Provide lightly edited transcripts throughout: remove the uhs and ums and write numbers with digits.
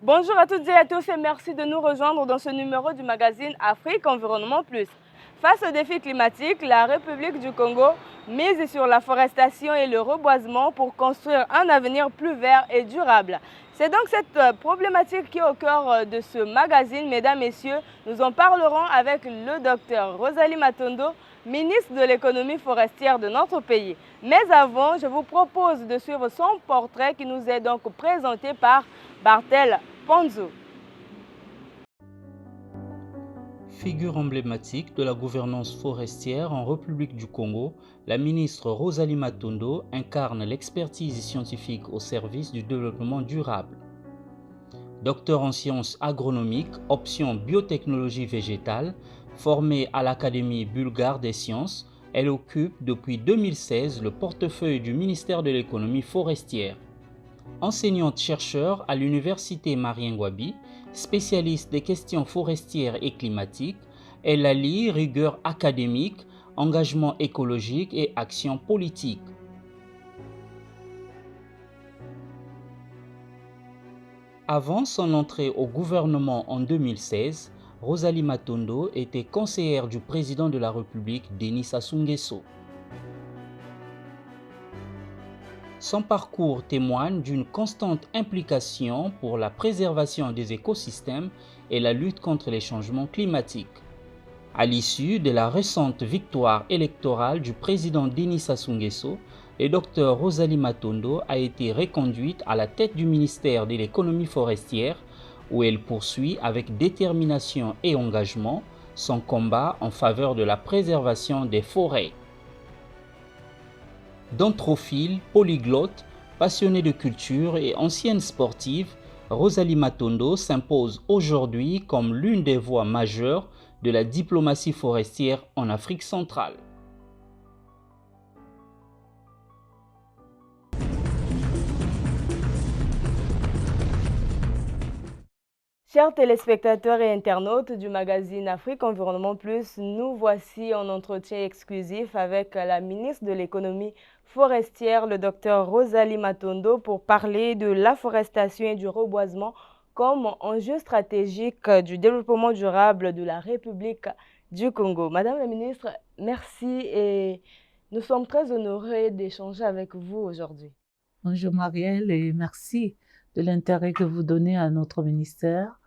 Bonjour à toutes et à tous et merci de nous rejoindre dans ce numéro du magazine Afrique Environnement Plus. Face aux défis climatiques, la République du Congo mise sur la forestation et le reboisement pour construire un avenir plus vert et durable. C'est donc cette problématique qui est au cœur de ce magazine, mesdames, messieurs. Nous en parlerons avec le docteur Rosalie Matondo, ministre de l'économie forestière de notre pays. Mais avant, je vous propose de suivre son portrait qui nous est donc présenté par Bartel Ponzo. Figure emblématique de la gouvernance forestière en République du Congo, la ministre Rosalie Matondo incarne l'expertise scientifique au service du développement durable. Docteur en sciences agronomiques, option biotechnologie végétale, formée à l'Académie bulgare des sciences, elle occupe depuis 2016 le portefeuille du ministère de l'économie forestière. Enseignante-chercheur à l'université Marien-Ngouabi, spécialiste des questions forestières et climatiques, elle allie rigueur académique, engagement écologique et action politique. Avant son entrée au gouvernement en 2016, Rosalie Matondo était conseillère du président de la République, Denis Sassou Nguesso. Son parcours témoigne d'une constante implication pour la préservation des écosystèmes et la lutte contre les changements climatiques. À l'issue de la récente victoire électorale du président Denis Sassou Nguesso, le docteur Rosalie Matondo a été reconduite à la tête du ministère de l'économie forestière, où elle poursuit avec détermination et engagement son combat en faveur de la préservation des forêts. Dentrophile, polyglotte, passionnée de culture et ancienne sportive, Rosalie Matondo s'impose aujourd'hui comme l'une des voix majeures de la diplomatie forestière en Afrique centrale. Chers téléspectateurs et internautes du magazine Afrique Environnement Plus, nous voici en entretien exclusif avec la ministre de l'économie forestière, le docteur Rosalie Matondo, pour parler de l'afforestation et du reboisement comme enjeu stratégique du développement durable de la République du Congo. Madame la ministre, merci et nous sommes très honorés d'échanger avec vous aujourd'hui. Bonjour Marielle et merci de l'intérêt que vous donnez à notre ministère,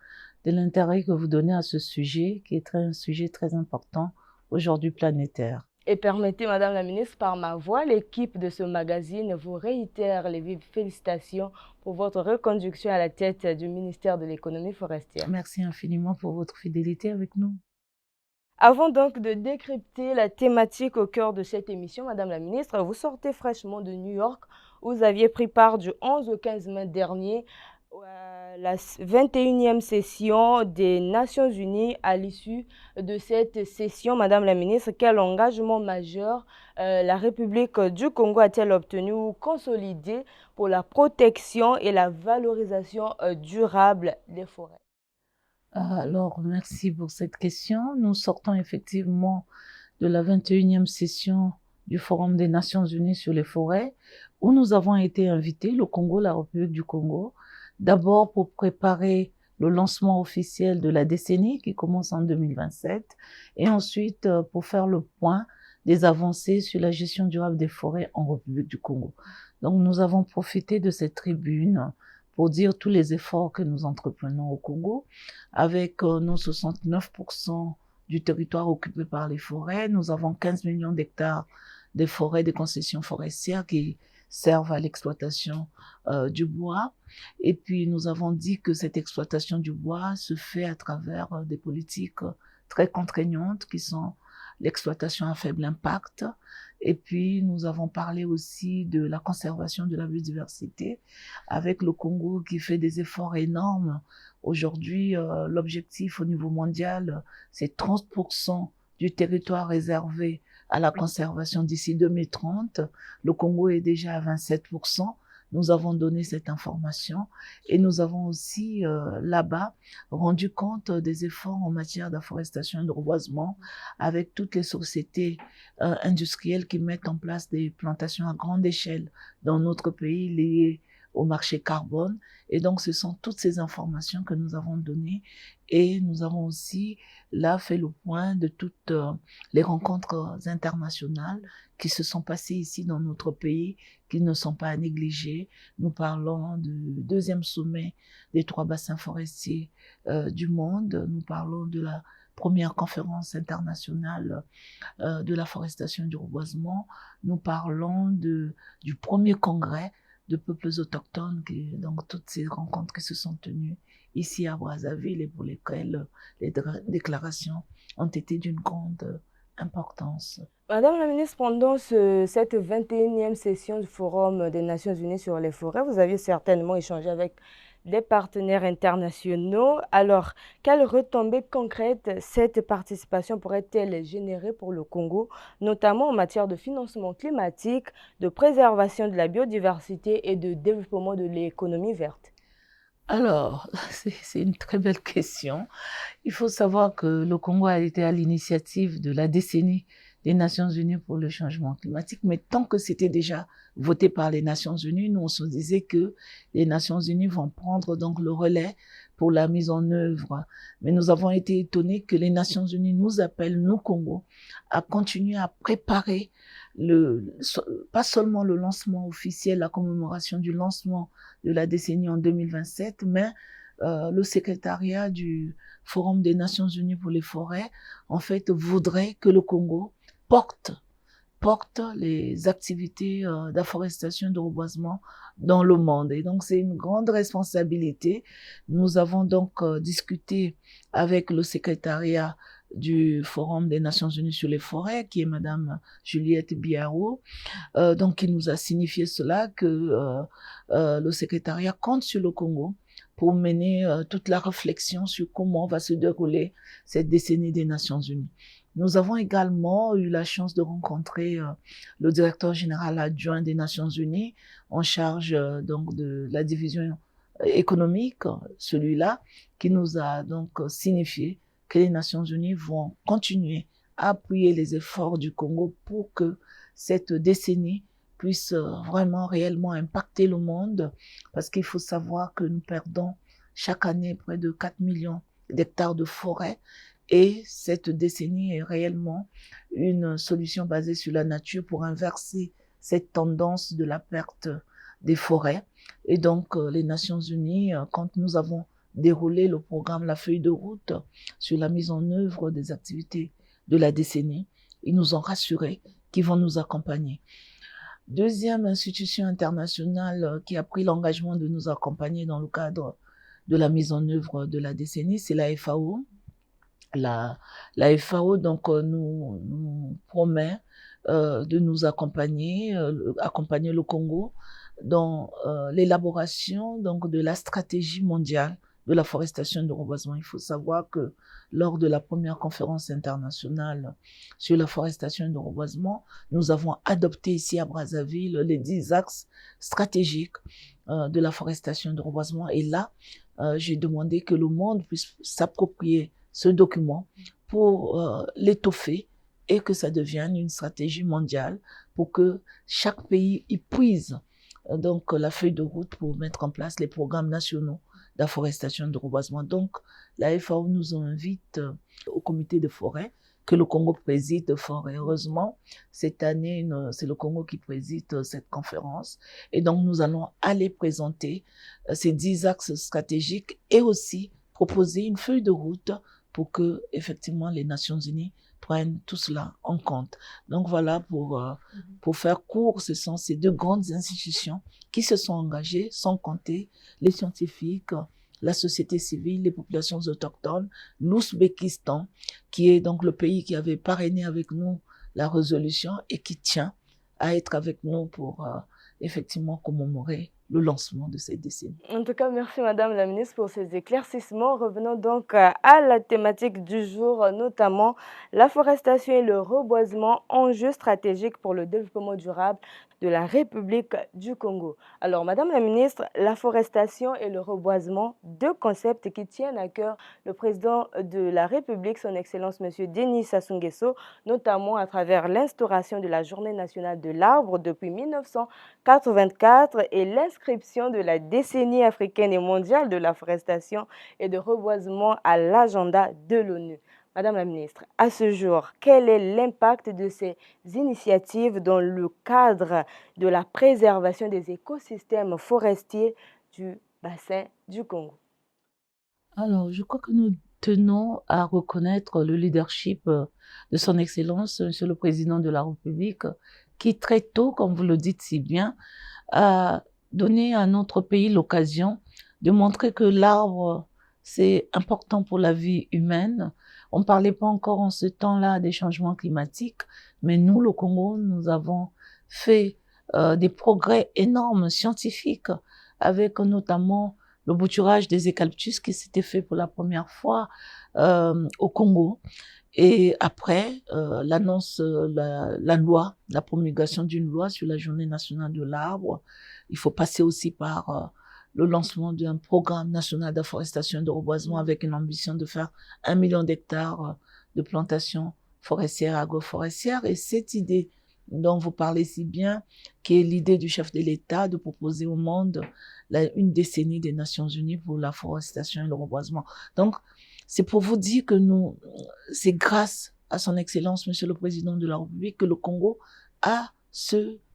de l'intérêt que vous donnez à ce sujet qui est un sujet très important aujourd'hui planétaire. Et permettez, Madame la Ministre, par ma voix, l'équipe de ce magazine vous réitère les vives félicitations pour votre reconduction à la tête du ministère de l'économie forestière. Merci infiniment pour votre fidélité avec nous. Avant donc de décrypter la thématique au cœur de cette émission, Madame la Ministre, vous sortez fraîchement de New York. Vous aviez pris part du 11 au 15 mai dernier à la 21e session des Nations Unies. À l'issue de cette session, Madame la Ministre, quel engagement majeur la République du Congo a-t-elle obtenu ou consolidé pour la protection et la valorisation durable des forêts? Alors, merci pour cette question. Nous sortons effectivement de la 21e session du Forum des Nations Unies sur les forêts, où nous avons été invités, le Congo, la République du Congo, d'abord pour préparer le lancement officiel de la décennie qui commence en 2027, et ensuite pour faire le point des avancées sur la gestion durable des forêts en République du Congo. Donc nous avons profité de cette tribune pour dire tous les efforts que nous entreprenons au Congo, avec nos 69% du territoire occupé par les forêts. Nous avons 15 millions d'hectares de forêts, de concessions forestières qui servent à l'exploitation du bois. Et puis, nous avons dit que cette exploitation du bois se fait à travers des politiques très contraignantes qui sont l'exploitation à faible impact. Et puis, nous avons parlé aussi de la conservation de la biodiversité avec le Congo qui fait des efforts énormes. Aujourd'hui, l'objectif au niveau mondial, c'est 30% du territoire réservé à la conservation d'ici 2030. Le Congo est déjà à 27%. Nous avons donné cette information et nous avons aussi là-bas rendu compte des efforts en matière d'afforestation et de reboisement avec toutes les sociétés industrielles qui mettent en place des plantations à grande échelle dans notre pays liées au marché carbone. Et donc, ce sont toutes ces informations que nous avons données. Et nous avons aussi là fait le point de toutes les rencontres internationales qui se sont passées ici dans notre pays, qui ne sont pas à négliger. Nous parlons du deuxième sommet des 3 bassins forestiers du monde. Nous parlons de la première conférence internationale de la forestation et du reboisement. Nous parlons du premier congrès de peuples autochtones, donc toutes ces rencontres qui se sont tenues ici à Brazzaville et pour lesquelles les déclarations ont été d'une grande importance. Madame la ministre, pendant cette 21e session du Forum des Nations Unies sur les forêts, vous aviez certainement échangé avec des partenaires internationaux. Alors, quelles retombées concrètes cette participation pourrait-elle générer pour le Congo, notamment en matière de financement climatique, de préservation de la biodiversité et de développement de l'économie verte? Alors, c'est une très belle question. Il faut savoir que le Congo a été à l'initiative de la décennie des Nations Unies pour le changement climatique, mais tant que c'était déjà voté par les Nations Unies, nous on se disait que les Nations Unies vont prendre donc le relais pour la mise en œuvre. Mais nous avons été étonnés que les Nations Unies nous appellent, nous Congo, à continuer à préparer pas seulement le lancement officiel, la commémoration du lancement de la décennie en 2027, mais le secrétariat du Forum des Nations Unies pour les forêts, en fait, voudrait que le Congo porte les activités d'afforestation et de reboisement dans le monde. Et donc, c'est une grande responsabilité. Nous avons donc discuté avec le secrétariat du Forum des Nations Unies sur les forêts, qui est Madame Juliette Biaro, donc qui nous a signifié cela, que le secrétariat compte sur le Congo pour mener toute la réflexion sur comment va se dérouler cette décennie des Nations Unies. Nous avons également eu la chance de rencontrer le directeur général adjoint des Nations Unies en charge donc de la division économique, celui-là, qui nous a donc signifié que les Nations Unies vont continuer à appuyer les efforts du Congo pour que cette décennie puisse vraiment réellement impacter le monde, parce qu'il faut savoir que nous perdons chaque année près de 4 millions d'hectares de forêt, et cette décennie est réellement une solution basée sur la nature pour inverser cette tendance de la perte des forêts. Et donc, les Nations Unies, quand nous avons déroulé le programme, la feuille de route sur la mise en œuvre des activités de la décennie, ils nous ont rassurés qu'ils vont nous accompagner. Deuxième institution internationale qui a pris l'engagement de nous accompagner dans le cadre de la mise en œuvre de la décennie, c'est la FAO. La FAO donc nous promet de nous accompagner, accompagner le Congo dans l'élaboration donc de la stratégie mondiale de la forestation et du reboisement. Il faut savoir que lors de la première conférence internationale sur la forestation et le reboisement, nous avons adopté ici à Brazzaville les 10 axes stratégiques de la forestation et du reboisement. Et là, j'ai demandé que le monde puisse s'approprier ce document pour l'étoffer et que ça devienne une stratégie mondiale pour que chaque pays y puise donc la feuille de route pour mettre en place les programmes nationaux d'afforestation et de reboisement. Donc, la FAO nous invite au comité de forêt que le Congo préside fort heureusement. Cette année, c'est le Congo qui préside cette conférence. Et donc, nous allons aller présenter ces 10 axes stratégiques et aussi proposer une feuille de route pour que, effectivement, les Nations Unies prennent tout cela en compte. Donc voilà, pour faire court, ce sont ces 2 grandes institutions qui se sont engagées, sans compter les scientifiques, la société civile, les populations autochtones, l'Ouzbékistan, qui est donc le pays qui avait parrainé avec nous la résolution et qui tient à être avec nous pour effectivement commémorer le lancement de cette décennie. En tout cas, merci Madame la Ministre pour ces éclaircissements. Revenons donc à la thématique du jour, notamment la forestation et le reboisement, enjeux stratégiques pour le développement durable. de la République du Congo. Alors, Madame la ministre, la forestation et le reboisement, deux concepts qui tiennent à cœur le président de la République, son Excellence M. Denis Sassou Nguesso, notamment à travers l'instauration de la Journée nationale de l'arbre depuis 1984 et l'inscription de la décennie africaine et mondiale de la forestation et de reboisement à l'agenda de l'ONU. Madame la ministre, à ce jour, quel est l'impact de ces initiatives dans le cadre de la préservation des écosystèmes forestiers du bassin du Congo? Alors, je crois que nous tenons à reconnaître le leadership de son Excellence, Monsieur le Président de la République, qui très tôt, comme vous le dites si bien, a donné à notre pays l'occasion de montrer que l'arbre, c'est important pour la vie humaine. On ne parlait pas encore en ce temps-là des changements climatiques, mais nous, le Congo, nous avons fait des progrès énormes scientifiques avec notamment le bouturage des eucalyptus qui s'était fait pour la première fois au Congo. Et après, l'annonce, la loi, la promulgation d'une loi sur la Journée nationale de l'arbre, il faut passer aussi par le lancement d'un programme national d'afforestation et de reboisement avec une ambition de faire 1 million d'hectares de plantations forestières, agroforestières. Et cette idée dont vous parlez si bien, qui est l'idée du chef de l'État de proposer au monde une décennie des Nations Unies pour la forestation et le reboisement. Donc, c'est pour vous dire que c'est grâce à son Excellence, Monsieur le Président de la République, que le Congo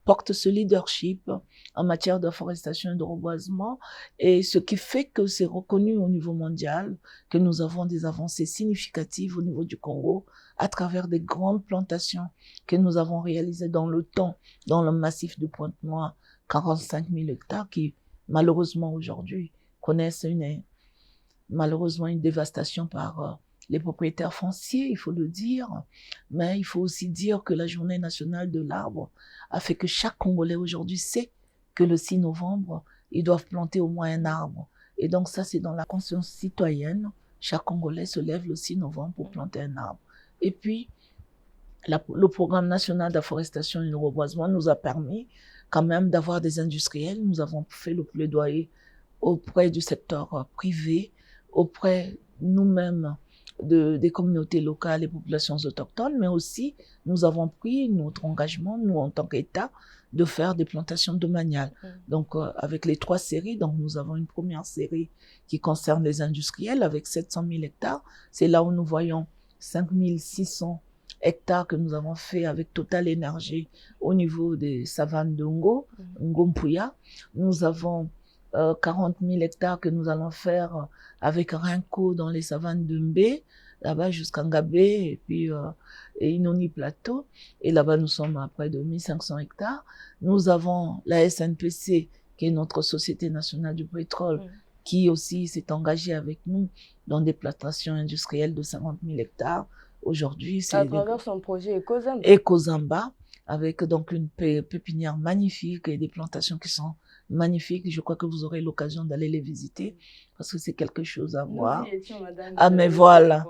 porte ce leadership en matière de forestation et de reboisement, et ce qui fait que c'est reconnu au niveau mondial, que nous avons des avancées significatives au niveau du Congo à travers des grandes plantations que nous avons réalisées dans le temps, dans le massif de Pointe-Noire, 45 000 hectares qui, malheureusement aujourd'hui, connaissent malheureusement une dévastation par les propriétaires fonciers, il faut le dire, mais il faut aussi dire que la Journée nationale de l'arbre a fait que chaque Congolais aujourd'hui sait que le 6 novembre, ils doivent planter au moins un arbre. Et donc ça, c'est dans la conscience citoyenne. Chaque Congolais se lève le 6 novembre pour planter un arbre. Et puis, le programme national d'afforestation et de reboisement nous a permis quand même d'avoir des industriels. Nous avons fait le plaidoyer auprès du secteur privé, auprès nous-mêmes des communautés locales et populations autochtones, mais aussi nous avons pris notre engagement, nous en tant qu'État, de faire des plantations domaniales. Donc avec les 3 séries, donc nous avons une première série qui concerne les industriels avec 700 000 hectares. C'est là où nous voyons 5 600 hectares que nous avons fait avec Total Énergie au niveau des savanes de Ngompuya. Nous avons 40 000 hectares que nous allons faire avec Renko dans les savanes de Mbé, là-bas jusqu'à Ngabé et puis et Inoni Plateau. Et là-bas, nous sommes à près de 1500 hectares. Nous avons la SNPC, qui est notre Société nationale du pétrole, qui aussi s'est engagée avec nous dans des plantations industrielles de 50 000 hectares. Aujourd'hui, c'est à travers son projet Ekozamba. Ekozamba, avec donc une pépinière magnifique et des plantations qui sont magnifiques. Je crois que vous aurez l'occasion d'aller les visiter parce que c'est quelque chose à voir. Nous y étions, madame. Ah, mais voilà,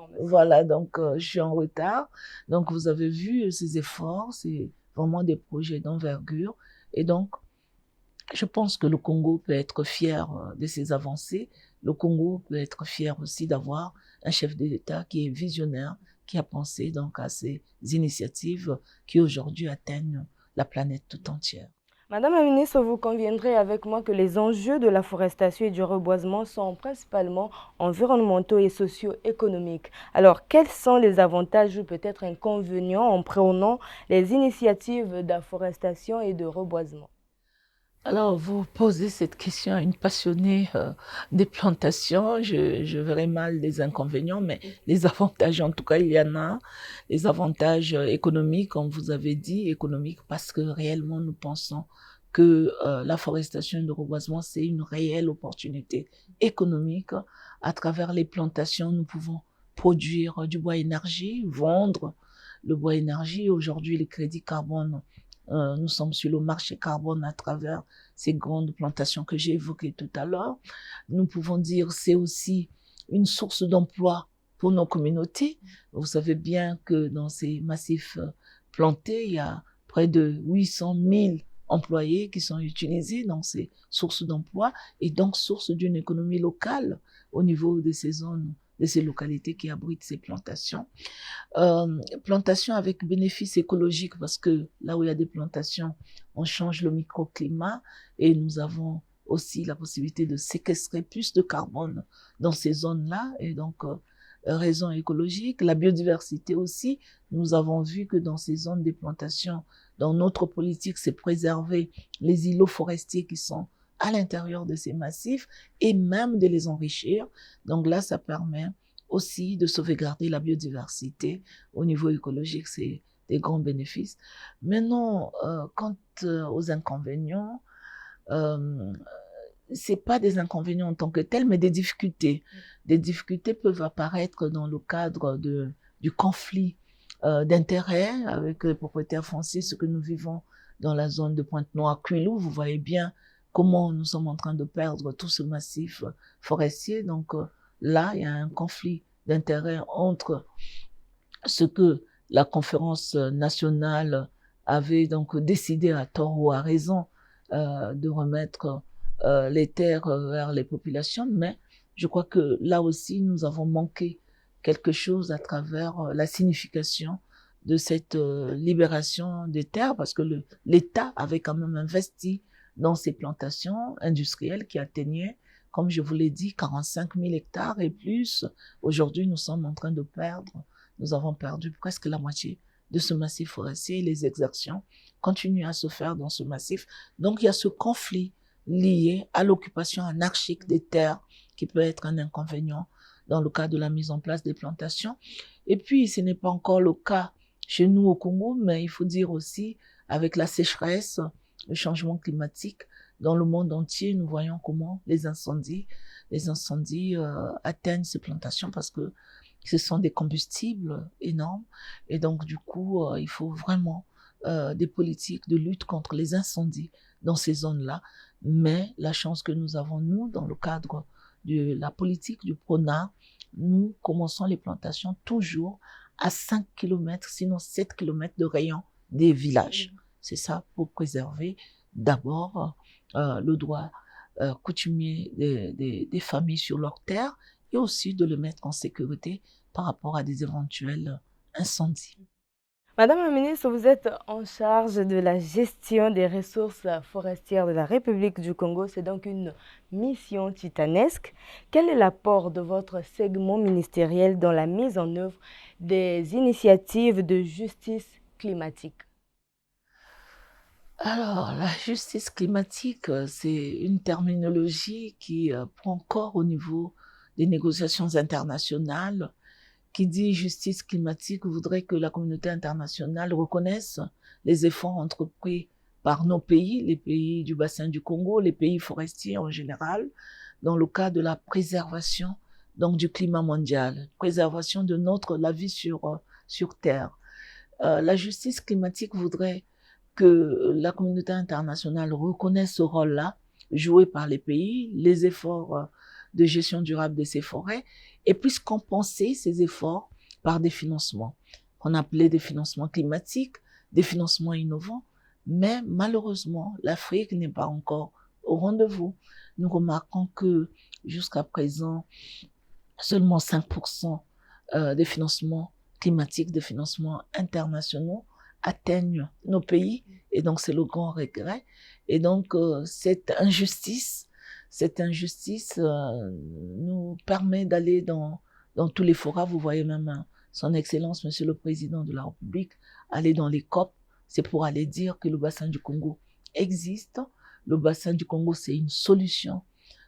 donc je suis en retard. Donc vous avez vu ces efforts, c'est vraiment des projets d'envergure. Et donc, je pense que le Congo peut être fier de ses avancées. Le Congo peut être fier aussi d'avoir un chef de l'État qui est visionnaire, qui a pensé donc à ces initiatives qui aujourd'hui atteignent la planète tout entière. Madame la ministre, vous conviendrez avec moi que les enjeux de la forestation et du reboisement sont principalement environnementaux et socio-économiques. Alors, quels sont les avantages ou peut-être inconvénients en prenant les initiatives d'afforestation et de reboisement? Alors, vous posez cette question à une passionnée des plantations. Je verrais mal les inconvénients, mais les avantages, en tout cas, il y en a. Les avantages économiques, comme vous avez dit, économiques, parce que réellement, nous pensons que la forestation et le reboisement, c'est une réelle opportunité économique. À travers les plantations, nous pouvons produire du bois énergie, vendre le bois énergie. Aujourd'hui, les crédits carbone, nous sommes sur le marché carbone à travers ces grandes plantations que j'ai évoquées tout à l'heure. Nous pouvons dire c'est aussi une source d'emploi pour nos communautés. Vous savez bien que dans ces massifs plantés, il y a près de 800 000 employés qui sont utilisés dans ces sources d'emploi et donc source d'une économie locale au niveau de ces zones, de ces localités qui abritent ces plantations. Plantations avec bénéfices écologiques parce que là où il y a des plantations, on change le microclimat et nous avons aussi la possibilité de séquestrer plus de carbone dans ces zones-là et donc raison écologique, la biodiversité aussi. Nous avons vu que dans ces zones des plantations, dans notre politique, c'est préserver les îlots forestiers qui sont à l'intérieur de ces massifs et même de les enrichir. Donc là, ça permet aussi de sauvegarder la biodiversité au niveau écologique, c'est des grands bénéfices. Maintenant, quant aux inconvénients, c'est pas des inconvénients en tant que tels, mais des difficultés. Des difficultés peuvent apparaître dans le cadre du conflit d'intérêts avec les propriétaires fonciers, ce que nous vivons dans la zone de Pointe-Noire-Cuilou. Vous voyez bien comment nous sommes en train de perdre tout ce massif forestier. Donc là, il y a un conflit d'intérêts entre ce que la conférence nationale avait donc décidé à tort ou à raison de remettre les terres vers les populations, mais je crois que là aussi nous avons manqué quelque chose à travers la signification de cette libération des terres, parce que l'État avait quand même investi dans ces plantations industrielles qui atteignaient, comme je vous l'ai dit, 45 000 hectares et plus. Aujourd'hui, nous sommes en train de perdre, nous avons perdu presque la moitié de ce massif forestier et les exactions continuent à se faire dans ce massif. Donc, il y a ce conflit lié à l'occupation anarchique des terres qui peut être un inconvénient dans le cas de la mise en place des plantations. Et puis, ce n'est pas encore le cas chez nous au Congo, mais il faut dire aussi avec la sécheresse, le changement climatique, dans le monde entier, nous voyons comment les incendies atteignent ces plantations parce que ce sont des combustibles énormes. Et donc, du coup, il faut vraiment des politiques de lutte contre les incendies dans ces zones-là. Mais la chance que nous avons, nous, dans le cadre de la politique du PRONA, nous commençons les plantations toujours à 5 km, sinon 7 km de rayon des villages. C'est ça pour préserver d'abord le droit coutumier des familles sur leurs terres et aussi de le mettre en sécurité par rapport à des éventuels incendies. Madame la ministre, vous êtes en charge de la gestion des ressources forestières de la République du Congo. C'est donc une mission titanesque. Quel est l'apport de votre segment ministériel dans la mise en œuvre des initiatives de justice climatique? Alors, la justice climatique, c'est une terminologie qui prend corps au niveau des négociations internationales. Qui dit justice climatique voudrait que la communauté internationale reconnaisse les efforts entrepris par nos pays, les pays du bassin du Congo, les pays forestiers en général, dans le cas de la préservation donc, du climat mondial, préservation de la vie sur Terre. La justice climatique voudrait que la communauté internationale reconnaisse ce rôle-là, joué par les pays, les efforts de gestion durable de ces forêts, et puisse compenser ces efforts par des financements, qu'on appelait des financements climatiques, des financements innovants, mais malheureusement, l'Afrique n'est pas encore au rendez-vous. Nous remarquons que jusqu'à présent, seulement 5% des financements climatiques, des financements internationaux atteignent nos pays, et donc c'est le grand regret. Et donc cette injustice nous permet d'aller dans tous les forats. Vous voyez même son Excellence, Monsieur le Président de la République, aller dans les COP. C'est pour aller dire que le bassin du Congo existe. Le bassin du Congo, c'est une solution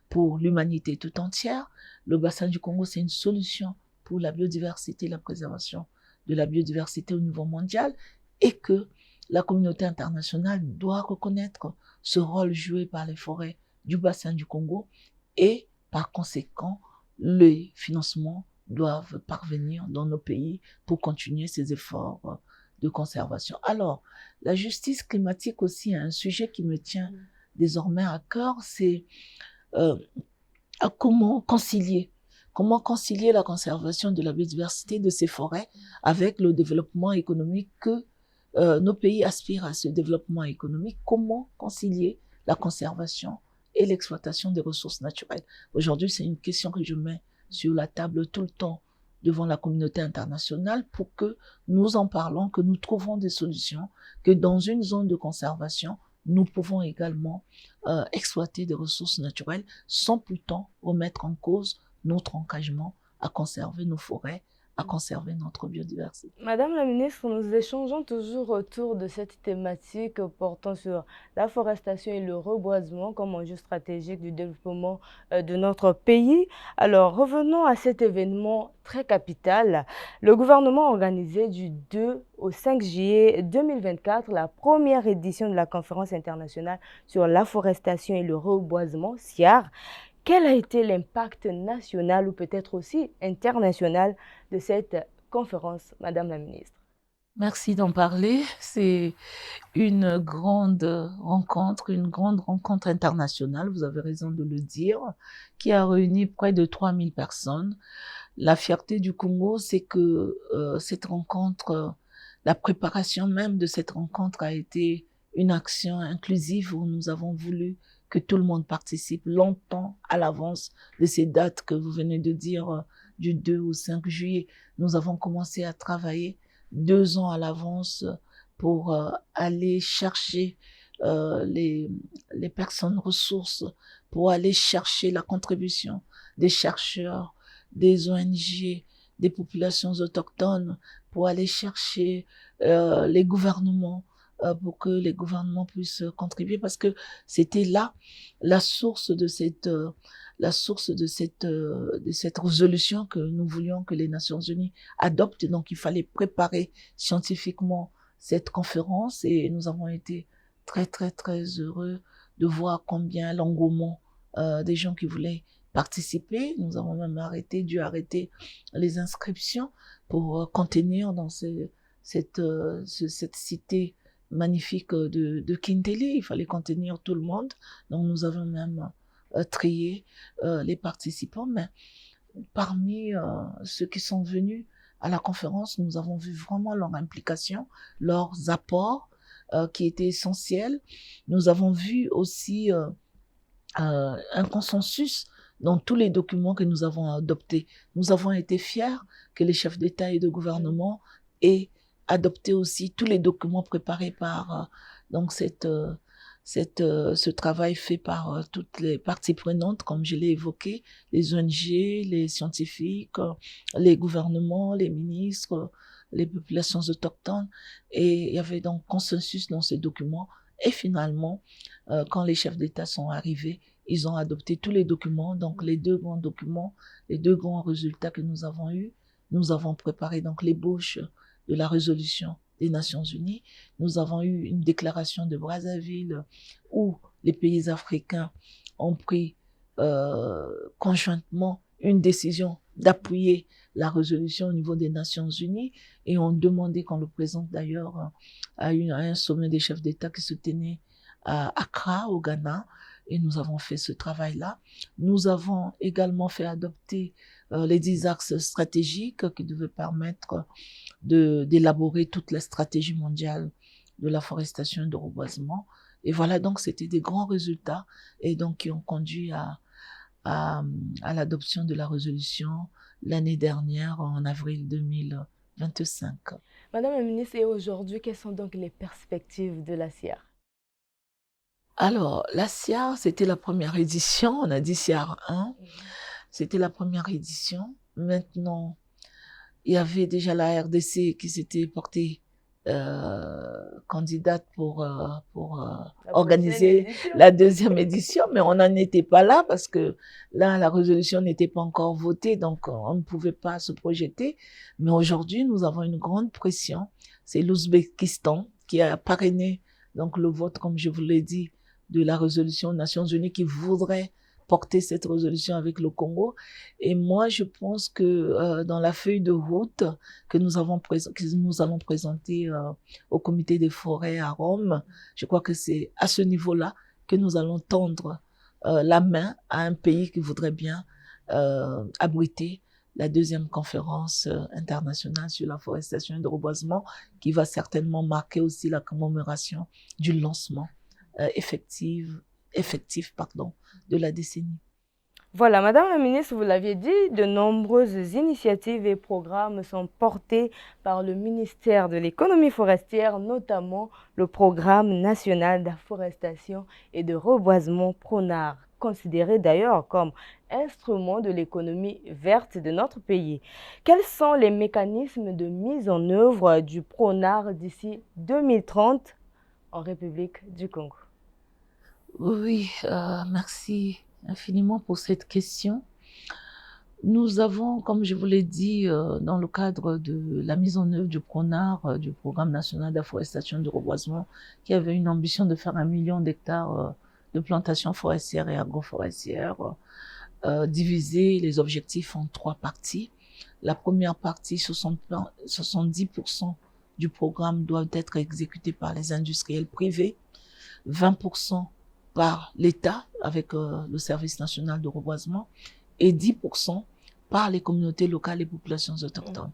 pour l'humanité tout entière. Le bassin du Congo, c'est une solution pour la biodiversité, la préservation de la biodiversité au niveau mondial, et que la communauté internationale doit reconnaître ce rôle joué par les forêts du bassin du Congo, et par conséquent, les financements doivent parvenir dans nos pays pour continuer ces efforts de conservation. Alors, la justice climatique aussi est un sujet qui me tient désormais à cœur, c'est comment concilier la conservation de la biodiversité de ces forêts avec le développement économique que nos pays aspirent à ce développement économique, comment concilier la conservation et l'exploitation des ressources naturelles? Aujourd'hui, c'est une question que je mets sur la table tout le temps devant la communauté internationale pour que nous en parlons, que nous trouvons des solutions, que dans une zone de conservation, nous pouvons également exploiter des ressources naturelles sans pourtant remettre en cause notre engagement à conserver nos forêts, à conserver notre biodiversité. Madame la ministre, nous échangeons toujours autour de cette thématique portant sur la forestation et le reboisement comme enjeu stratégique du développement de notre pays. Alors, revenons à cet événement très capital. Le gouvernement a organisé du 2 au 5 juillet 2024 la première édition de la conférence internationale sur la forestation et le reboisement, CIAR. Quel a été l'impact national ou peut-être aussi international de cette conférence, Madame la ministre? Merci d'en parler. C'est une grande rencontre internationale, vous avez raison de le dire, qui a réuni près de 3000 personnes. La fierté du Congo, c'est que cette rencontre, la préparation même de cette rencontre a été une action inclusive où nous avons voulu que tout le monde participe longtemps à l'avance de ces dates que vous venez de dire, du 2 au 5 juillet. Nous avons commencé à travailler 2 ans à l'avance pour aller chercher les personnes ressources, pour aller chercher la contribution des chercheurs, des ONG, des populations autochtones, pour aller chercher les gouvernements, pour que les gouvernements puissent contribuer, parce que c'était là la source de cette résolution que nous voulions que les Nations Unies adoptent. Donc, il fallait préparer scientifiquement cette conférence et nous avons été très, très, très heureux de voir combien l'engouement des gens qui voulaient participer. Nous avons même dû arrêter les inscriptions pour contenir dans cette cité magnifique de Kintele. Il fallait contenir tout le monde. Donc, nous avons même trié les participants. Mais parmi ceux qui sont venus à la conférence, nous avons vu vraiment leur implication, leurs apports qui étaient essentiels. Nous avons vu aussi un consensus dans tous les documents que nous avons adoptés. Nous avons été fiers que les chefs d'État et de gouvernement aient adopté aussi tous les documents préparés par donc ce travail fait par toutes les parties prenantes, comme je l'ai évoqué, les ONG, les scientifiques, les gouvernements, les ministres, les populations autochtones. Et il y avait donc consensus dans ces documents. Et finalement, quand les chefs d'État sont arrivés, ils ont adopté tous les documents. Donc les 2 grands documents, les 2 grands résultats que nous avons eus, nous avons préparé donc l'ébauche de la résolution des Nations Unies. Nous avons eu une déclaration de Brazzaville où les pays africains ont pris conjointement une décision d'appuyer la résolution au niveau des Nations Unies et ont demandé qu'on le présente d'ailleurs à un sommet des chefs d'État qui se tenait à Accra, au Ghana. Et nous avons fait ce travail-là. Nous avons également fait adopter les 10 axes stratégiques qui devaient permettre d'élaborer toute la stratégie mondiale de la forestation et de reboisement. Et voilà, donc c'était des grands résultats et donc qui ont conduit à l'adoption de la résolution l'année dernière, en avril 2025. Madame la ministre, et aujourd'hui, quelles sont donc les perspectives de la CIAR? Alors, la CIAR, c'était la première édition, on a dit CIAR 1, c'était la première édition. Maintenant, il y avait déjà la RDC qui s'était portée candidate pour organiser la 2e édition, mais on n'en était pas là parce que là, la résolution n'était pas encore votée, donc on ne pouvait pas se projeter. Mais aujourd'hui, nous avons une grande pression. C'est l'Ouzbékistan qui a parrainé donc le vote, comme je vous l'ai dit, de la résolution aux Nations Unies qui voudrait porter cette résolution avec le Congo. Et moi, je pense que dans la feuille de route que nous allons présenter au comité des forêts à Rome, je crois que c'est à ce niveau-là que nous allons tendre la main à un pays qui voudrait bien abriter la deuxième conférence internationale sur la forestation et le reboisement, qui va certainement marquer aussi la commémoration du lancement effectif de la décennie. Voilà, Madame la ministre, vous l'aviez dit, de nombreuses initiatives et programmes sont portés par le ministère de l'économie forestière, notamment le programme national d'afforestation et de reboisement PRONAR, considéré d'ailleurs comme instrument de l'économie verte de notre pays. Quels sont les mécanismes de mise en œuvre du PRONAR d'ici 2030 en République du Congo? Oui, merci infiniment pour cette question. Nous avons, comme je vous l'ai dit, dans le cadre de la mise en œuvre du PRONAR, du Programme national d'afforestation et de reboisement, qui avait une ambition de faire 1 million d'hectares de plantations forestières et agroforestières, diviser les objectifs en 3 parties. La première partie, 70% du programme doivent être exécutés par les industriels privés, 20% par l'État avec le service national de reboisement et 10% par les communautés locales et populations autochtones.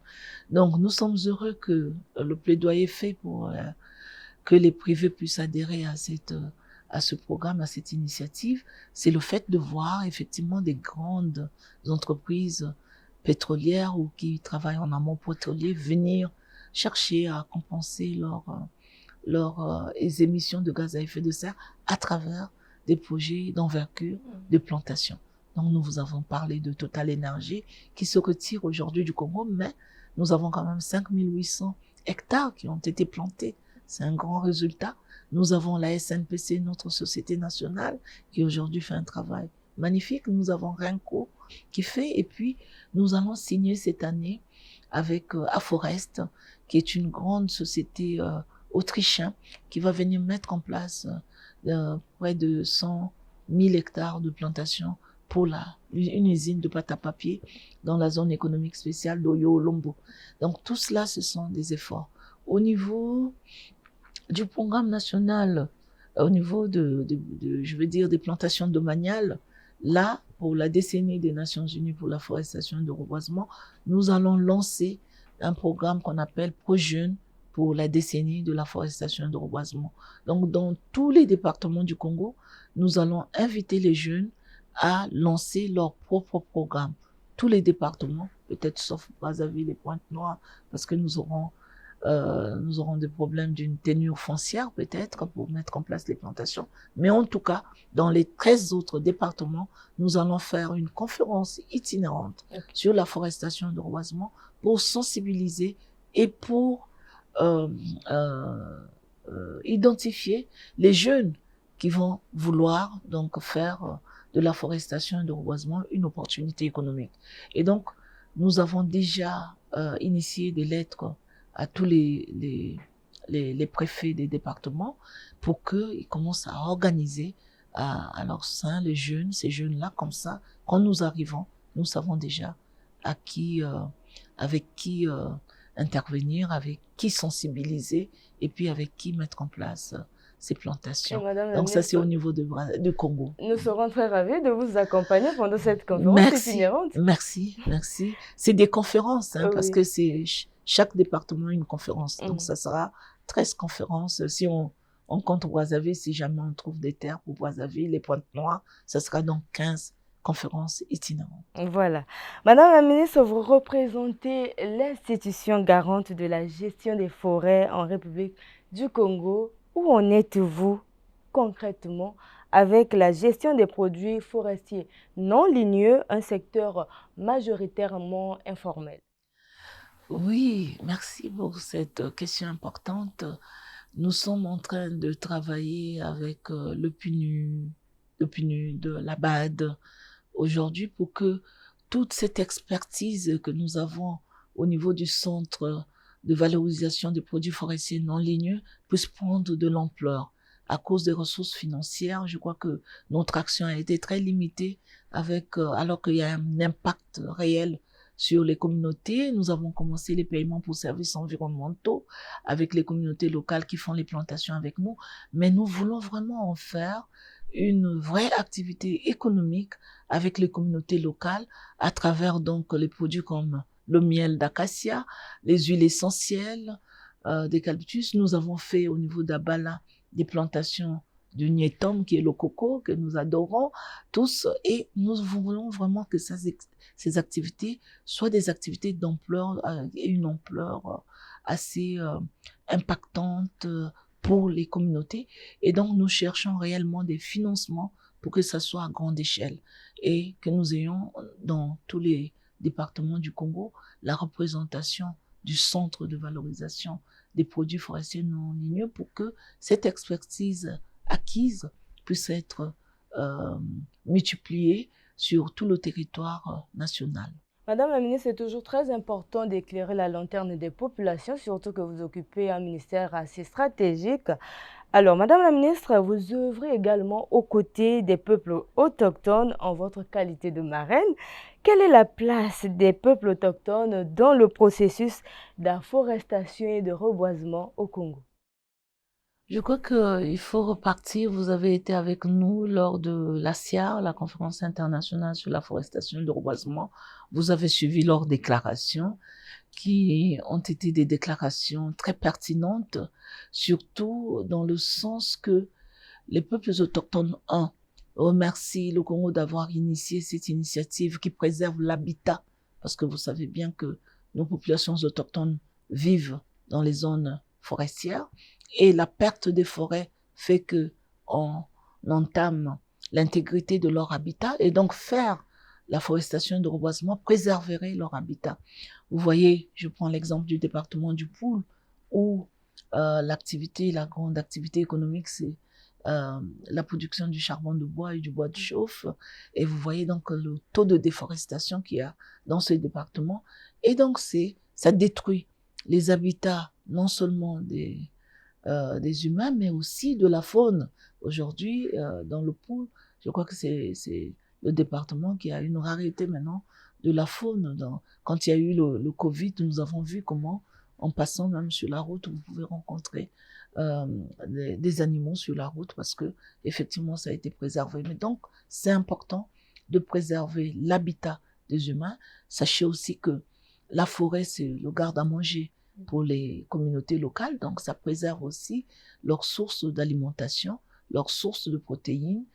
Donc nous sommes heureux que le plaidoyer fait pour que les privés puissent adhérer à ce programme, à cette initiative. C'est le fait de voir effectivement des grandes entreprises pétrolières ou qui travaillent en amont pétrolier venir chercher à compenser leurs émissions de gaz à effet de serre à travers des projets d'envergure de plantation. Donc nous vous avons parlé de Total Énergie qui se retire aujourd'hui du Congo, mais nous avons quand même 5800 hectares qui ont été plantés. C'est un grand résultat. Nous avons la SNPC, notre société nationale, qui aujourd'hui fait un travail magnifique. Nous avons Renco qui fait, et puis nous allons signer cette année avec Aforest, qui est une grande société autrichienne qui va venir mettre en place près de 100 000 hectares de plantation pour une usine de pâte à papier dans la zone économique spéciale d'Oyo-Olombo. Donc tout cela, ce sont des efforts. Au niveau du programme national, au niveau je veux dire, des plantations domaniales, là, pour la décennie des Nations Unies pour la forestation et le reboisement, nous allons lancer un programme qu'on appelle ProJeune pour la décennie de la forestation et du reboisement. Donc, dans tous les départements du Congo, nous allons inviter les jeunes à lancer leur propre programme. Tous les départements, peut-être sauf Brazzaville et Pointe-Noire, parce que nous aurons des problèmes d'une ténure foncière peut-être pour mettre en place les plantations. Mais en tout cas, dans les 13 autres départements, nous allons faire une conférence itinérante sur la forestation et le reboisement pour sensibiliser et pour identifier les jeunes qui vont vouloir donc faire de la forestation et du reboisement une opportunité économique. Et donc, nous avons déjà initié des lettres à tous les préfets des départements pour qu'ils commencent à organiser à leur sein les jeunes, ces jeunes-là, comme ça, quand nous arrivons, nous savons déjà à qui, avec qui intervenir, avec qui sensibiliser et puis avec qui mettre en place ces plantations. Donc ça, c'est au niveau du Congo. Nous serons très ravis de vous accompagner pendant cette conférence itinérante. Merci. C'est des conférences, parce que c'est chaque département une conférence. Donc ça sera 13 conférences. Si on compte Brazzaville, si jamais on trouve des terres pour Brazzaville, les Pointe-Noires, ça sera donc 15 conférences itinérantes. Voilà. Madame la ministre, vous représentez l'institution garante de la gestion des forêts en République du Congo. Où en êtes-vous concrètement avec la gestion des produits forestiers non ligneux, un secteur majoritairement informel? Oui, merci pour cette question importante. Nous sommes en train de travailler avec le PNUD, la BAD, aujourd'hui pour que toute cette expertise que nous avons au niveau du centre de valorisation des produits forestiers non ligneux puisse prendre de l'ampleur. À cause des ressources financières, je crois que notre action a été très limitée alors qu'il y a un impact réel sur les communautés. Nous avons commencé les paiements pour services environnementaux avec les communautés locales qui font les plantations avec nous, mais nous voulons vraiment en faire une vraie activité économique avec les communautés locales à travers donc les produits comme le miel d'acacia, les huiles essentielles d'eucalyptus. Nous avons fait au niveau d'Abala des plantations du Nietom, qui est le coco, que nous adorons tous, et nous voulons vraiment que ces activités soient des activités d'ampleur et une ampleur assez impactante pour les communautés. Et donc, nous cherchons réellement des financements pour que ça soit à grande échelle et que nous ayons dans tous les départements du Congo la représentation du centre de valorisation des produits forestiers non ligneux pour que cette expertise acquise puisse être multipliée sur tout le territoire national. Madame la ministre, c'est toujours très important d'éclairer la lanterne des populations, surtout que vous occupez un ministère assez stratégique. Alors, Madame la ministre, vous œuvrez également aux côtés des peuples autochtones en votre qualité de marraine. Quelle est la place des peuples autochtones dans le processus d'afforestation et de reboisement au Congo? Je crois qu'il faut repartir. Vous avez été avec nous lors de l'ACIAR, la conférence internationale sur la forestation et le reboisement. Vous avez suivi leurs déclarations qui ont été des déclarations très pertinentes, surtout dans le sens que les peuples autochtones, remercient le Congo d'avoir initié cette initiative qui préserve l'habitat, parce que vous savez bien que nos populations autochtones vivent dans les zones forestières et la perte des forêts fait que on entame l'intégrité de leur habitat et donc faire la forestation de reboisement préserverait leur habitat. Vous voyez, je prends l'exemple du département du Poul où la grande activité économique, c'est la production du charbon de bois et du bois de chauffe. Et vous voyez donc le taux de déforestation qu'il y a dans ce département. Et donc, ça détruit les habitats non seulement des humains, mais aussi de la faune. Aujourd'hui, dans le Poul, je crois que c'est le département qui a une rareté maintenant de la faune. Quand il y a eu le Covid, nous avons vu comment, en passant même sur la route, vous pouvez rencontrer des animaux sur la route parce que effectivement ça a été préservé. Mais donc, c'est important de préserver l'habitat des humains. Sachez aussi que la forêt, c'est le garde-à-manger pour les communautés locales, donc ça préserve aussi leurs sources d'alimentation, leurs sources de protéines.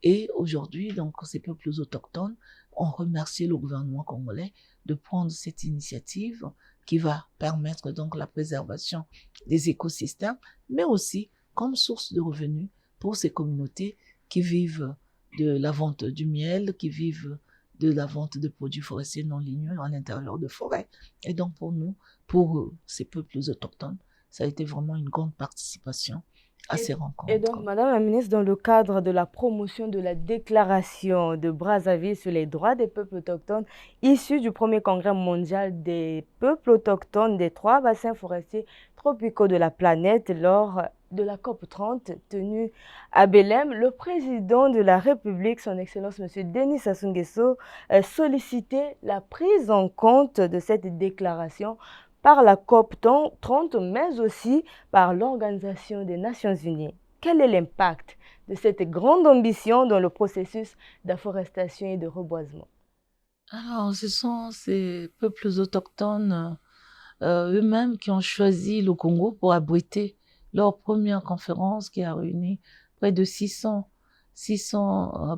Et aujourd'hui, donc, ces peuples autochtones ont remercié le gouvernement congolais de prendre cette initiative qui va permettre donc la préservation des écosystèmes, mais aussi comme source de revenus pour ces communautés qui vivent de la vente du miel, qui vivent de la vente de produits forestiers non ligneux à l'intérieur de forêts. Et donc pour nous, pour ces peuples autochtones, ça a été vraiment une grande participation à ces rencontres. Et donc, Madame la ministre, dans le cadre de la promotion de la déclaration de Brazzaville sur les droits des peuples autochtones, issue du premier congrès mondial des peuples autochtones des 3 bassins forestiers tropicaux de la planète lors de la COP30 tenue à Belém, le président de la République, son Excellence M. Denis Sassou Nguesso, sollicitait la prise en compte de cette déclaration par la COP30, mais aussi par l'Organisation des Nations Unies. Quel est l'impact de cette grande ambition dans le processus d'afforestation et de reboisement? Alors, ce sont ces peuples autochtones eux-mêmes qui ont choisi le Congo pour abriter leur première conférence qui a réuni près de 600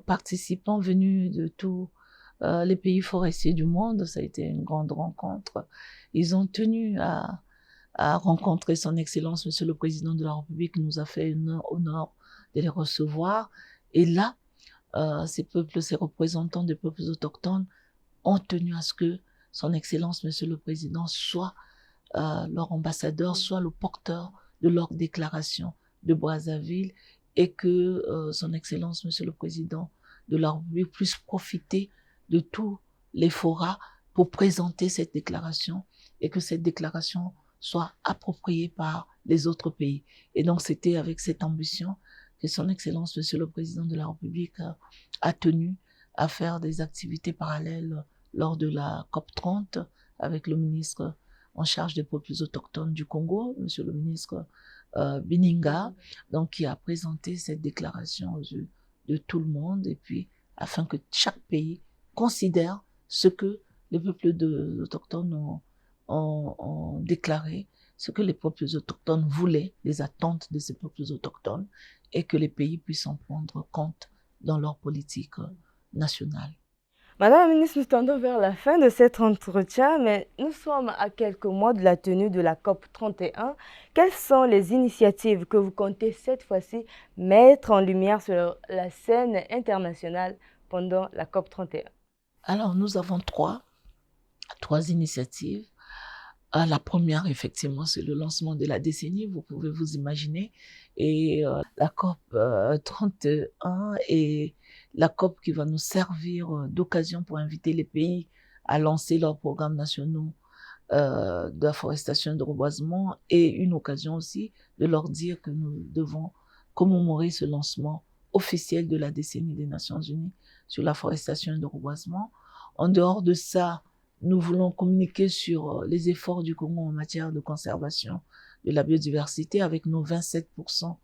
participants venus de tous les pays forestiers du monde. Ça a été une grande rencontre. Ils ont tenu à rencontrer son Excellence, Monsieur le Président de la République, qui nous a fait honneur de les recevoir. Et là, ces peuples, ces représentants des peuples autochtones ont tenu à ce que son Excellence, Monsieur le Président, soit leur ambassadeur, soit le porteur de leur déclaration de Brazzaville et que son Excellence, Monsieur le Président de la République, puisse profiter de tous les forats pour présenter cette déclaration et que cette déclaration soit appropriée par les autres pays. Et donc, c'était avec cette ambition que son Excellence, Monsieur le Président de la République, a tenu à faire des activités parallèles lors de la COP30 avec le ministre en charge des peuples autochtones du Congo, Monsieur le ministre Bininga, donc qui a présenté cette déclaration aux yeux de tout le monde, et puis afin que chaque pays considère ce que les peuples autochtones ont déclaré, ce que les peuples autochtones voulaient, les attentes de ces peuples autochtones, et que les pays puissent en prendre compte dans leur politique nationale. Madame la ministre, nous tendons vers la fin de cet entretien, mais nous sommes à quelques mois de la tenue de la COP 31. Quelles sont les initiatives que vous comptez cette fois-ci mettre en lumière sur la scène internationale pendant la COP 31? Alors, nous avons trois initiatives. La première, effectivement, c'est le lancement de la décennie, vous pouvez vous imaginer. Et la COP 31 est la COP qui va nous servir d'occasion pour inviter les pays à lancer leurs programmes nationaux d'afforestation et de reboisement, et une occasion aussi de leur dire que nous devons commémorer ce lancement officiel de la décennie des Nations Unies sur l'afforestation et le reboisement. En dehors de ça, nous voulons communiquer sur les efforts du Congo en matière de conservation de la biodiversité avec nos 27%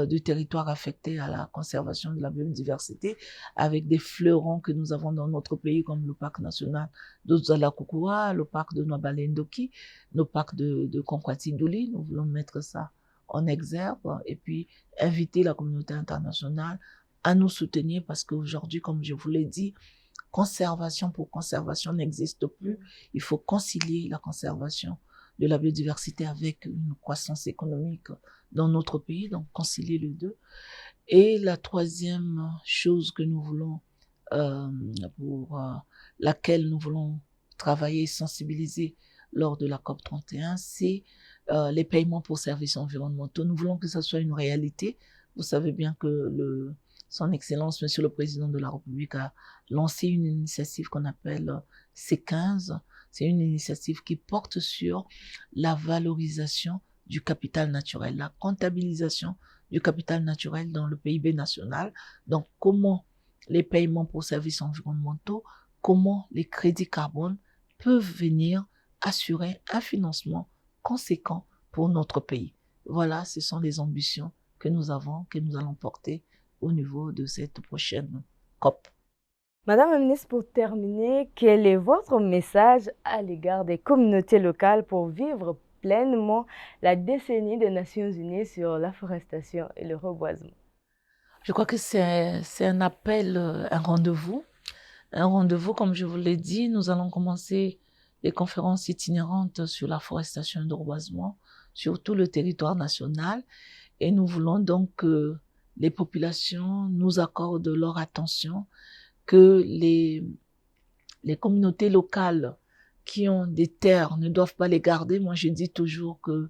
du territoire affecté à la conservation de la biodiversité, avec des fleurons que nous avons dans notre pays comme le parc national d'Ozala-Kukua, le parc de Noabalendoki, nos parcs de Konkwati-Douli. Nous voulons mettre ça en exergue et puis inviter la communauté internationale à nous soutenir parce qu'aujourd'hui, comme je vous l'ai dit, conservation pour conservation n'existe plus. Il faut concilier la conservation de la biodiversité avec une croissance économique dans notre pays, donc concilier les deux. Et la troisième chose que nous voulons, pour laquelle nous voulons travailler et sensibiliser lors de la COP 31, c'est les paiements pour services environnementaux. Nous voulons que ça soit une réalité. Vous savez bien que Son Excellence, Monsieur le Président de la République, a lancé une initiative qu'on appelle C15. C'est une initiative qui porte sur la valorisation du capital naturel, la comptabilisation du capital naturel dans le PIB national. Donc, comment les paiements pour services environnementaux, comment les crédits carbone peuvent venir assurer un financement conséquent pour notre pays. Voilà, ce sont les ambitions que nous avons, que nous allons porter au niveau de cette prochaine COP. Madame la ministre, pour terminer, quel est votre message à l'égard des communautés locales pour vivre pleinement la décennie des Nations Unies sur l'afforestation et le reboisement? Je crois que c'est un appel, un rendez-vous. Un rendez-vous, comme je vous l'ai dit, nous allons commencer les conférences itinérantes sur l'afforestation et le reboisement sur tout le territoire national. Et nous voulons donc que les populations nous accordent leur attention, que les communautés locales qui ont des terres ne doivent pas les garder. Moi, je dis toujours que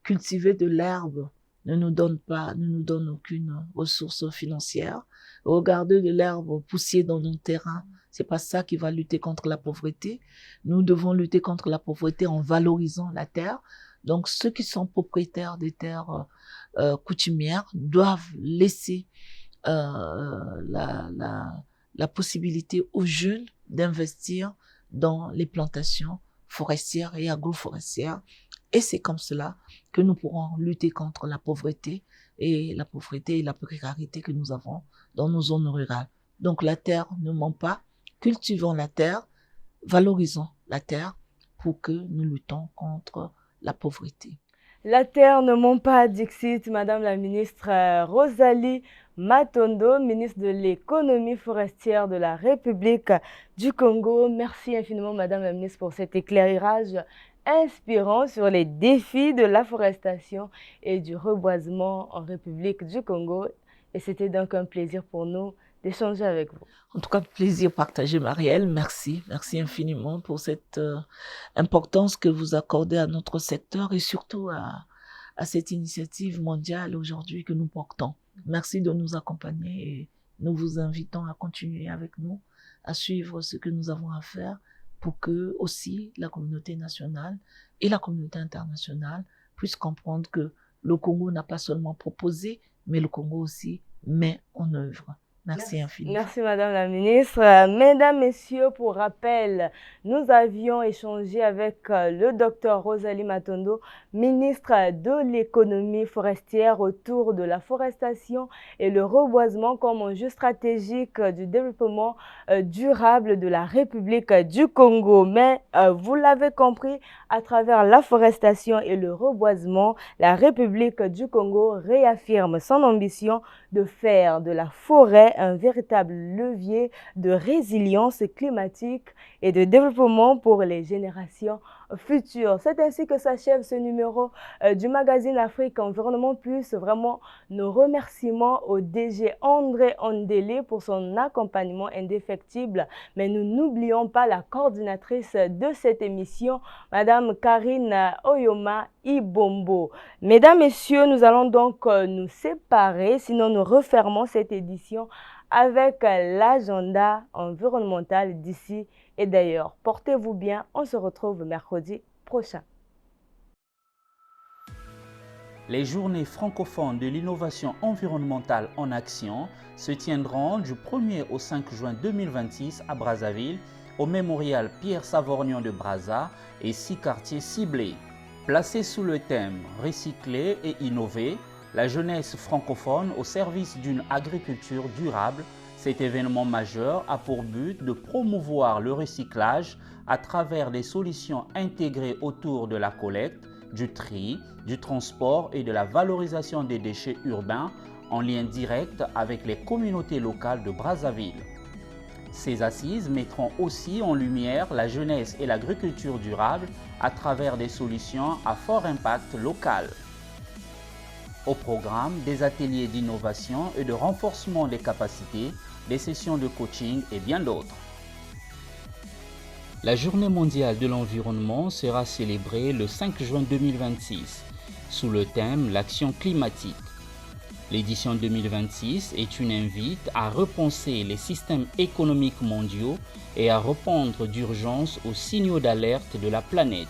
cultiver de l'herbe ne nous donne aucune ressource financière. Regarder de l'herbe pousser dans nos terrains, c'est pas ça qui va lutter contre la pauvreté. Nous devons lutter contre la pauvreté en valorisant la terre. Donc, ceux qui sont propriétaires des terres coutumières doivent laisser la possibilité aux jeunes d'investir dans les plantations forestières et agroforestières. Et c'est comme cela que nous pourrons lutter contre la pauvreté et la précarité que nous avons dans nos zones rurales. Donc la terre ne ment pas, cultivons la terre, valorisons la terre pour que nous luttons contre la pauvreté. La terre ne ment pas, dixit Madame la ministre Rosalie Matondo, ministre de l'économie forestière de la République du Congo. Merci infiniment Madame la ministre pour cet éclairage inspirant sur les défis de l'afforestation et du reboisement en République du Congo. Et c'était donc un plaisir pour nous d'échanger avec vous. En tout cas, plaisir partagé, Marielle. Merci. Merci infiniment pour cette importance que vous accordez à notre secteur et surtout à cette initiative mondiale aujourd'hui que nous portons. Merci de nous accompagner et nous vous invitons à continuer avec nous, à suivre ce que nous avons à faire pour que aussi la communauté nationale et la communauté internationale puissent comprendre que le Congo n'a pas seulement proposé, mais le Congo aussi met en œuvre Merci infiniment. Merci Madame la Ministre. Mesdames, Messieurs, pour rappel, nous avions échangé avec le docteur Rosalie Matondo, ministre de l'économie forestière, autour de la forestation et le reboisement comme enjeu stratégique du développement durable de la République du Congo. Mais vous l'avez compris, à travers la forestation et le reboisement, la République du Congo réaffirme son ambition de faire de la forêt un véritable levier de résilience climatique et de développement pour les générations futures. C'est ainsi que s'achève ce numéro du magazine Afrique Environnement Plus. Vraiment, nos remerciements au DG André Ondélé pour son accompagnement indéfectible. Mais nous n'oublions pas la coordinatrice de cette émission, Madame Karine Oyoma Ibombo. Mesdames, Messieurs, nous allons donc nous séparer, sinon nous refermons cette édition avec l'agenda environnemental d'ici et d'ailleurs. Portez-vous bien, on se retrouve mercredi prochain. Les journées francophones de l'innovation environnementale en action se tiendront du 1er au 5 juin 2026 à Brazzaville, au mémorial Pierre Savorgnan de Brazza et 6 quartiers ciblés. Placé sous le thème « Recycler et innover », la jeunesse francophone au service d'une agriculture durable, cet événement majeur a pour but de promouvoir le recyclage à travers des solutions intégrées autour de la collecte, du tri, du transport et de la valorisation des déchets urbains en lien direct avec les communautés locales de Brazzaville. Ces assises mettront aussi en lumière la jeunesse et l'agriculture durable à travers des solutions à fort impact local. Au programme, des ateliers d'innovation et de renforcement des capacités, des sessions de coaching et bien d'autres. La Journée mondiale de l'environnement sera célébrée le 5 juin 2026 sous le thème « L'action climatique ». L'édition 2026 est une invite à repenser les systèmes économiques mondiaux et à répondre d'urgence aux signaux d'alerte de la planète.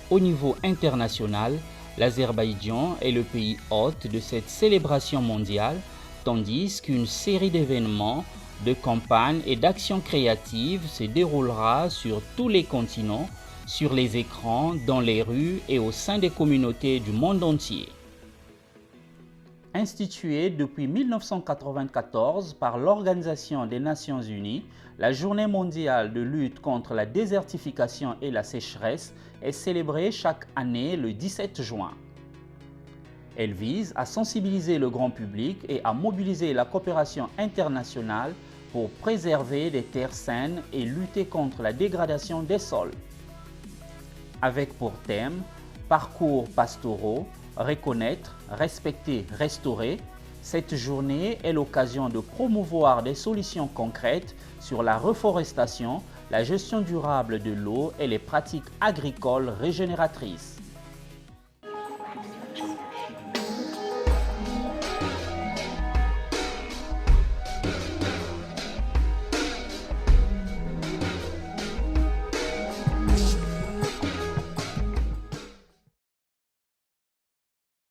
Au niveau international, l'Azerbaïdjan est le pays hôte de cette célébration mondiale, tandis qu'une série d'événements, de campagnes et d'actions créatives se déroulera sur tous les continents, sur les écrans, dans les rues et au sein des communautés du monde entier. Instituée depuis 1994 par l'Organisation des Nations Unies, la Journée mondiale de lutte contre la désertification et la sécheresse est célébrée chaque année le 17 juin. Elle vise à sensibiliser le grand public et à mobiliser la coopération internationale pour préserver des terres saines et lutter contre la dégradation des sols. Avec pour thème « Parcours pastoraux », reconnaître, respecter, restaurer, cette journée est l'occasion de promouvoir des solutions concrètes sur la reforestation, la gestion durable de l'eau et les pratiques agricoles régénératrices.